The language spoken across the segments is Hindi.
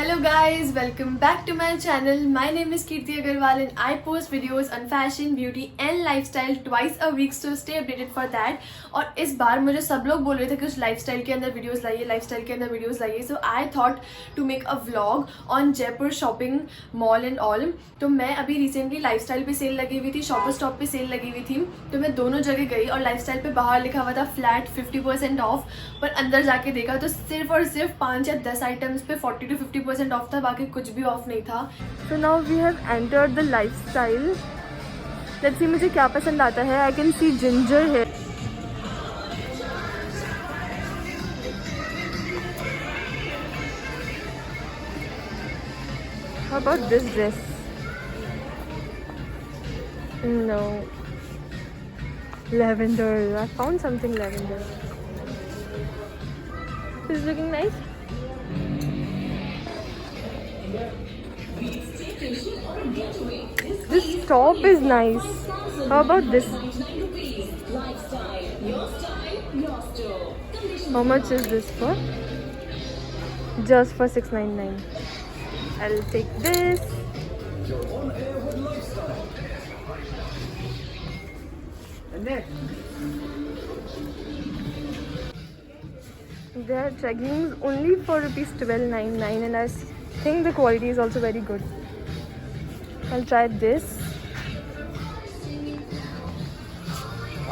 Hello guys, welcome back to my channel. My name is Kirti Agarwal and I post videos on fashion, beauty and lifestyle twice a week, so stay updated for that. और इस बार मुझे सब लोग बोल रहे थे कि उस लाइफस्टाइल के अंदर वीडियोस लाइए, लाइफस्टाइल के अंदर वीडियोस लाइए, so I thought to make a vlog on Jaipur shopping mall and all. तो मैं अभी रिसेंटली लाइफस्टाइल पे सेल लगी हुई थी, शॉपर स्टॉप पे सेल लगी हुई थी, तो मैं दोनों जगह गई और लाइफस्टाइल पे बाहर लिखा हुआ था फ्लैट 50% ऑफ, पर अंदर जाके देखा तो सिर्फ और सिर्फ 5 या 10 आइटम्स पे 40 to 50% ऑफ था, बाकी कुछ भी ऑफ नहीं था. So now we have entered the lifestyle. Let's see मुझे क्या पसंद आता है. I can see ginger hair. How about this dress? No. Lavender. I found something lavender. This is looking nice. This top is nice. How about this? How much is this for? Just for $6.99. I'll take this. They are leggings only for ₹12.99 and I think the quality is also very good. I'll try this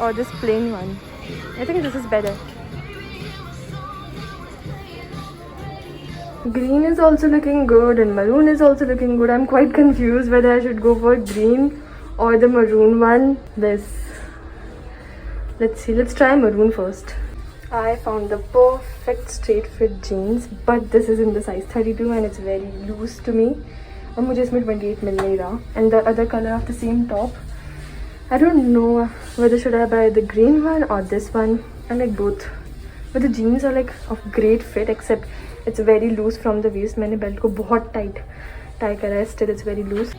or this plain one. I think this is better. Green is also looking good and maroon is also looking good. I'm quite confused whether I should go for green or the maroon one. Let's see. Let's try maroon first. I found the perfect straight fit jeans, but this is in the size 32 and it's very loose to me. और मुझे इसमें 28 मिल नहीं रहा. And the other color of the same top, I don't know whether should I buy the green one or this one. I like both, but the jeans are like of great fit except it's very loose from the waist. मैंने बेल्ट को बहुत टाइट करा है, still it's very loose.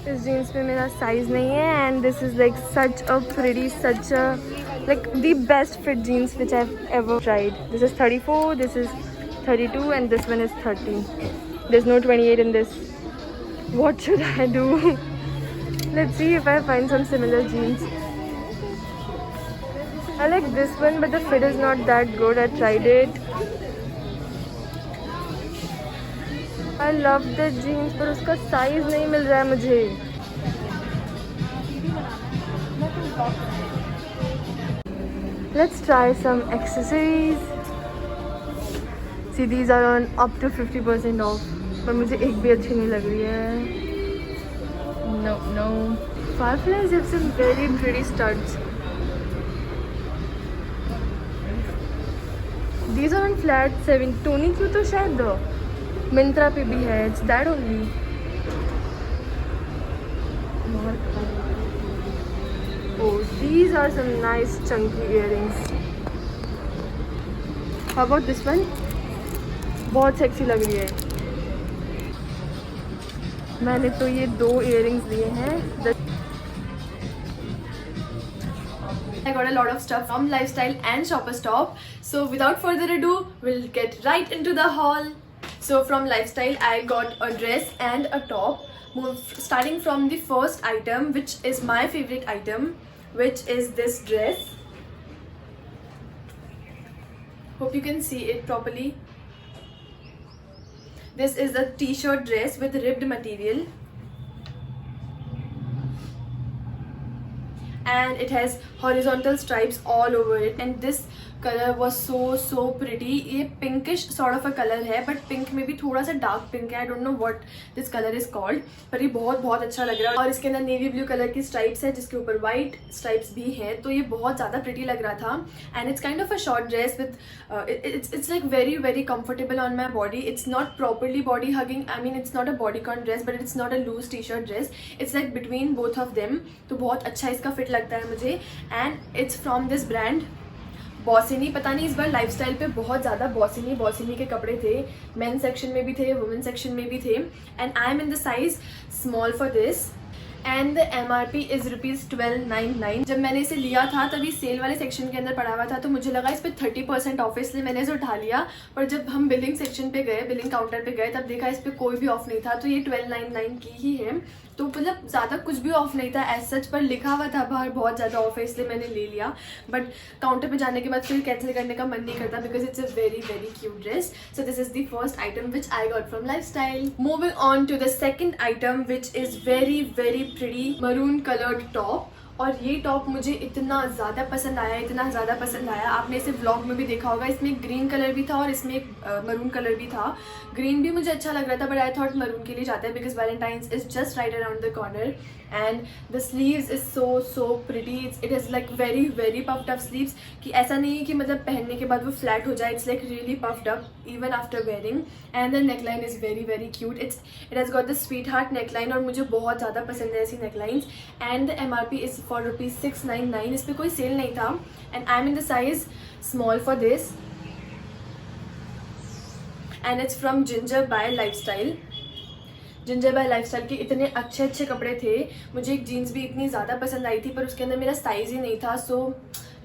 इस जीन्स पे मेरा साइज नहीं है and this is like such a pretty, such a like the best fit jeans which I've ever tried. This is 34, this is 32 and this one is 30. There's no 28 in this. What should I do? Let's see if I find some similar jeans. I like this one but the fit is not that good. I tried it. I love the jeans पर उसका size नहीं मिल रहा है मुझे. Let's try some accessories. See, these are on up to 50% off. पर मुझे एक भी अच्छी नहीं लग रही है. No. Fireflies have some very pretty studs. These are on flat 7. Tony क्यों तो शायद मिंत्रा पे भी है. It's that only. Oh, these are some nice chunky earrings. How about this one? बहुत सेक्सी लग रही है. मैंने तो ये 2 earrings लिए हैं. I got a lot of stuff from Lifestyle and Shopper Stop. So without further ado, we'll get right into the haul. So from Lifestyle, I got a dress and a top. Starting from the first item, which is my favorite item, which is this dress. Hope you can see it properly. This is a t-shirt dress with ribbed material. And it has horizontal stripes all over it, and this color was so pretty. ये pinkish sort of a color है, but pink में भी थोड़ा सा dark pink है. I don't know what this color is called, पर ये बहुत अच्छा लग रहा है. और इसके अंदर navy blue color की stripes है, जिसके ऊपर white stripes भी हैं, तो ये बहुत ज़्यादा pretty लग रहा था. And it's kind of a short dress with it's like very comfortable on my body. It's not properly body hugging. I mean, it's not a bodycon dress, but it's not a loose t-shirt dress. It's like between both of them. तो बहुत अच्छा इसका fit लगता है मुझे. And it's from this brand बॉसिनी. पता नहीं इस बार लाइफस्टाइल पे बहुत ज़्यादा बॉसिनी के कपड़े थे. मेन सेक्शन में भी थे, वुमेन सेक्शन में भी थे. And I am in the size small for this. And the MRP is ₹1299। जब मैंने इसे लिया था तभी सेल वाले सेक्शन के अंदर पड़ा हुआ था, तो मुझे लगा इस पर 30% ऑफ, इसलिए मैंने इसे उठा लिया। पर जब हम बिलिंग सेक्शन पे गए, बिलिंग काउंटर पे गए, तब देखा इस पर कोई भी ऑफ नहीं था, तो ये 1299 की ही है। तो मतलब ज़्यादा कुछ भी ऑफ नहीं था एज सच, पर लिखा हुआ था बाहर बहुत ज़्यादा ऑफ है, इसलिए मैंने ले लिया। बट काउंटर पे जाने के बाद फिर कैंसिल करने का मन नहीं करता, because it's a very very cute dress. So this is the first item which I got from Lifestyle. Moving on to the second item which is very very pretty maroon coloured top. और ये टॉप मुझे इतना ज़्यादा पसंद आया, इतना ज़्यादा पसंद आया। आपने इसे व्लॉग में भी देखा होगा, इसमें ग्रीन कलर भी था और इसमें एक मरून कलर भी था। ग्रीन भी मुझे अच्छा लग रहा था, बट आई थॉट मरून के लिए जाता है because Valentine's is just right around the corner. And the sleeves is so pretty. It is like very very puffed up sleeves, कि ऐसा नहीं है कि मतलब पहनने के बाद वो फ्लैट हो जाए। It's like really puffed up even after wearing. And the neckline is very very cute. It has got the sweetheart neckline, और मुझे बहुत ज़्यादा पसंद है ऐसी necklines. And the MRP is for ₹699। इस पर कोई सेल नहीं था। And I am in the size small for this, and it's from Ginger by Lifestyle. Ginger by Lifestyle के इतने अच्छे अच्छे कपड़े थे। मुझे एक जीन्स भी इतनी ज़्यादा पसंद आई थी, पर उसके अंदर मेरा साइज़ ही नहीं था, सो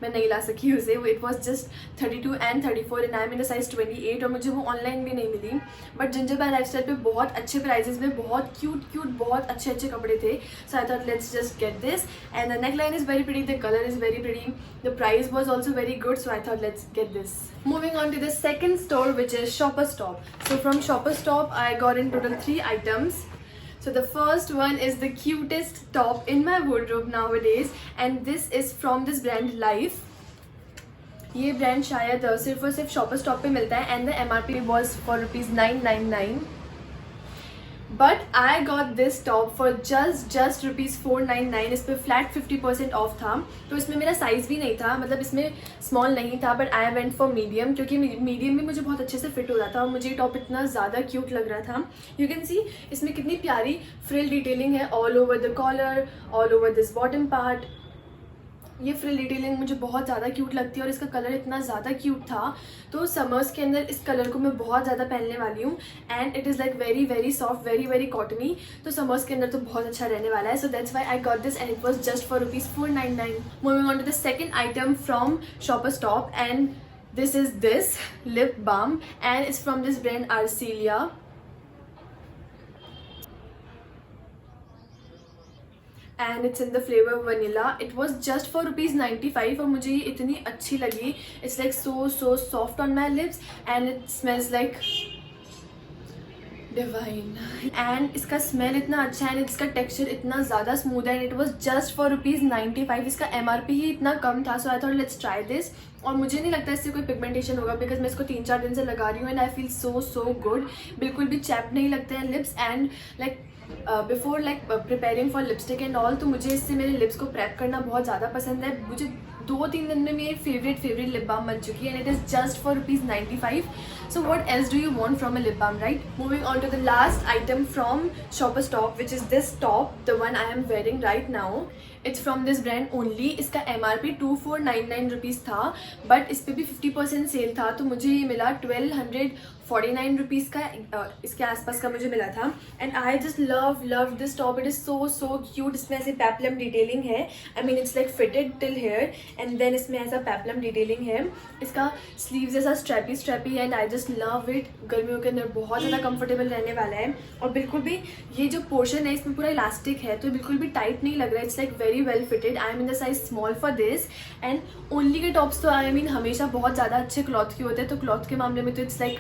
मैं नहीं ला सकी उसे। It was just 32 and 34 and I am in the size 28, और मुझे वो ऑनलाइन भी नहीं मिली। बट जिंजर बाय लाइफस्टाइल पे बहुत अच्छे प्राइजेस में बहुत क्यूट बहुत अच्छे अच्छे कपड़े थे। So I thought let's just get this. And the neckline is very pretty, the colour is very pretty, the price was also very good, so I thought let's get this. Moving on to the second store, which is Shoppers Stop. So from Shoppers Stop, I got in total 3 items. So the first one is the cutest top in my wardrobe nowadays, and this is from this brand Life. ये ब्रांड शायद सिर्फ और सिर्फ शॉपर स्टॉप पे मिलता है, and the MRP was for ₹999. But I got this top for just ₹499. इस पर फ्लैट 50% ऑफ था, तो इसमें मेरा साइज़ भी नहीं था, मतलब इसमें स्मॉल नहीं था, but I went for medium, क्योंकि मीडियम भी मुझे बहुत अच्छे से फिट हो रहा था और मुझे ये टॉप इतना ज़्यादा क्यूट लग रहा था। यू कैन सी इसमें कितनी प्यारी फ्रिल डिटेलिंग है all over the collar, all over this bottom part. ये फ्रिल डिटेलिंग मुझे बहुत ज़्यादा क्यूट लगती है, और इसका कलर इतना ज़्यादा क्यूट था, तो समर्स के अंदर इस कलर को मैं बहुत ज़्यादा पहनने वाली हूँ। And it is like very very soft, very very cottony, तो समर्स के अंदर तो बहुत अच्छा रहने वाला है। So that's why I got this, and it was just for ₹499. Moving on to the second item from Shoppers Stop, and this is this lip balm, and it's from this brand Arcelia. And it's in the flavour vanilla. It was just for ₹95, और मुझे ये इतनी अच्छी लगी. It's like so soft on my lips, and it smells like divine. And इसका स्मेल इतना अच्छा है, एंड इसका टेक्सचर इतना ज़्यादा स्मूथ है, and it was just for ₹95. इसका MRP ही इतना कम था, so I thought let's try this. और मुझे नहीं लगता इससे कोई पिगमेंटेशन होगा, बिकॉज मैं इसको 3-4 दिन से लगा रही हूँ, and I feel so good. बिल्कुल भी चैप नहीं लगते हैं lips, and like before like preparing for lipstick and all, तो मुझे इससे मेरे लिप्स को प्रेप करना बहुत ज़्यादा पसंद है. मुझे 2-3 दिन में मेरी फेवरेट लिप बाम बन चुकी है, and it is just for ₹95. So what else do you want from a lip balm, right? Moving on to the last item from Shoppers Stop, which is this top, the one I am wearing right now. It's from this brand only. इसका MRP ₹2499 था, बट इस पर भी 50% सेल था, तो मुझे ये मिला ₹1249 का, इसके आसपास का मुझे मिला था. And I just love this top. It is so cute. इसमें ऐसे पेप्लम डिटेलिंग है. I mean it's like fitted till here, and then इसमें ऐसा पेप्लम डिटेलिंग है. इसका स्लीव्स ऐसा स्ट्रैपी है, and I just love it. गर्मियों के अंदर बहुत ज़्यादा कंफर्टेबल रहने वाला है, और बिल्कुल भी ये जो पोर्शन है इसमें पूरा इलास्टिक है, तो बिल्कुल भी टाइट नहीं लग रहा है. It's like very well fitted. I am in the size small for this. And only के टॉप्स तो आई मीन हमेशा बहुत ज़्यादा अच्छे क्लॉथ के होते हैं, तो क्लॉथ के मामले में तो इट्स लाइक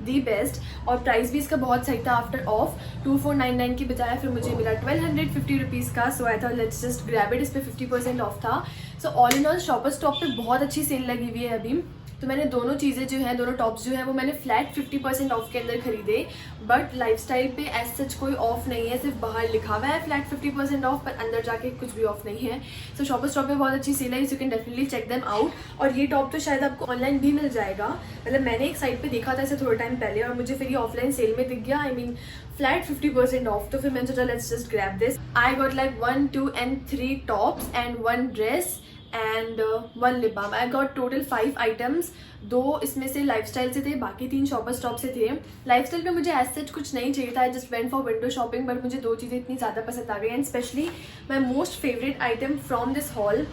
दी बेस्ट. और प्राइस भी इसका बहुत सही था. आफ्टर ऑफ 2499 की बजाय फिर मुझे मिला ₹1250 का. So I thought let's just grab it. इस पर 50% ऑफ था. So all in all Shoppers Stop पे बहुत अच्छी सेल लगी हुई है अभी. तो मैंने दोनों चीज़ें जो हैं, दोनों टॉप्स जो हैं, वो मैंने फ्लैट 50% ऑफ के अंदर खरीदे. बट लाइफस्टाइल पे एज सच कोई ऑफ नहीं है, सिर्फ बाहर लिखा हुआ है फ्लैट 50% ऑफ, पर अंदर जाके कुछ भी ऑफ नहीं है. सो शॉपर स्टॉप पे बहुत अच्छी सेल है. You can definitely check them out. और ये टॉप तो शायद आपको ऑनलाइन भी मिल जाएगा. मतलब मैंने एक साइट पे देखा था इसे थोड़ा टाइम पहले, और मुझे फिर ये ऑफलाइन सेल में दिख गया. आई मीन फ्लैट 50% ऑफ, तो फिर मैंने सोचा let's just grab this. I got like 1, 2 and 3 tops and 1 dress. And 1 lip balm. I got total 5 items. 2 इसमें से लाइफस्टाइल से थे, बाकी 3 शॉपर स्टॉप से थे. लाइफस्टाइल पे मुझे एज सच कुछ नहीं चाहिए था. I just went for window shopping, but मुझे 2 चीज़ें इतनी ज़्यादा पसंद आ गई. And specially my most favourite item from this hall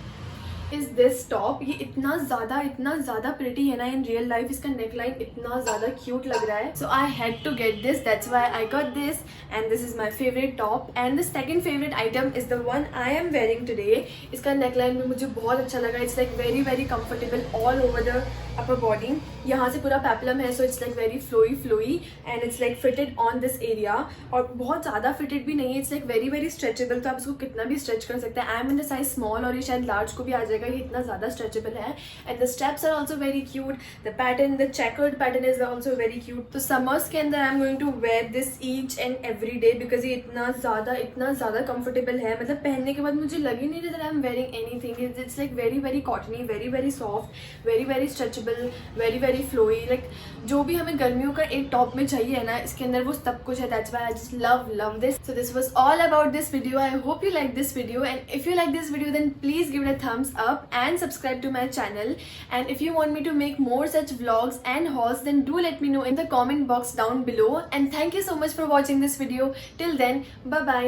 is this top. ये इतना ज़्यादा प्रिटी है ना इन रियल लाइफ. इसका नेकलाइन इतना ज़्यादा क्यूट लग रहा है. So I had to get this, that's why I got this. And this is my favourite top. And the second favourite item is the one I am wearing today. इसका नेकलाइन भी मुझे बहुत अच्छा लगा. It's like very comfortable all over the upper body. यहाँ से पूरा पेपलम है, so it's like very flowy and it's like fitted on this area. और बहुत ज़्यादा फिटेड भी नहीं है. इट्स लाइक वेरी स्ट्रेचेबल, तो आप इसको कितना भी स्ट्रेच कर सकते हैं. आई am in the size small और ये शायद लार्ज को भी आ जाएगा. ये इतना ज़्यादा स्ट्रेचेबल है. And the steps are also very cute. The pattern, the checkered pattern is also very cute. तो समर्स के अंदर I am going to wear this each and every day because ये इतना ज़्यादा कंफर्टेबल है. मतलब पहनने के बाद मुझे लग ही नहीं रहा that I am wearing anything. It's like very cottony, very soft, very stretchable, very flowy. Like जो भी हमें गर्मियों का एक टॉप में चाहिए है ना, इसके अंदर वो सब कुछ है. That's why I just love this. So this was all about this video. I hope you like this video, and if you like this video then please give it a thumbs up and subscribe to my channel. And if you want me to make more such vlogs and hauls, then do let me know in the comment box down below. And thank you so much for watching this video. Till then, bye bye.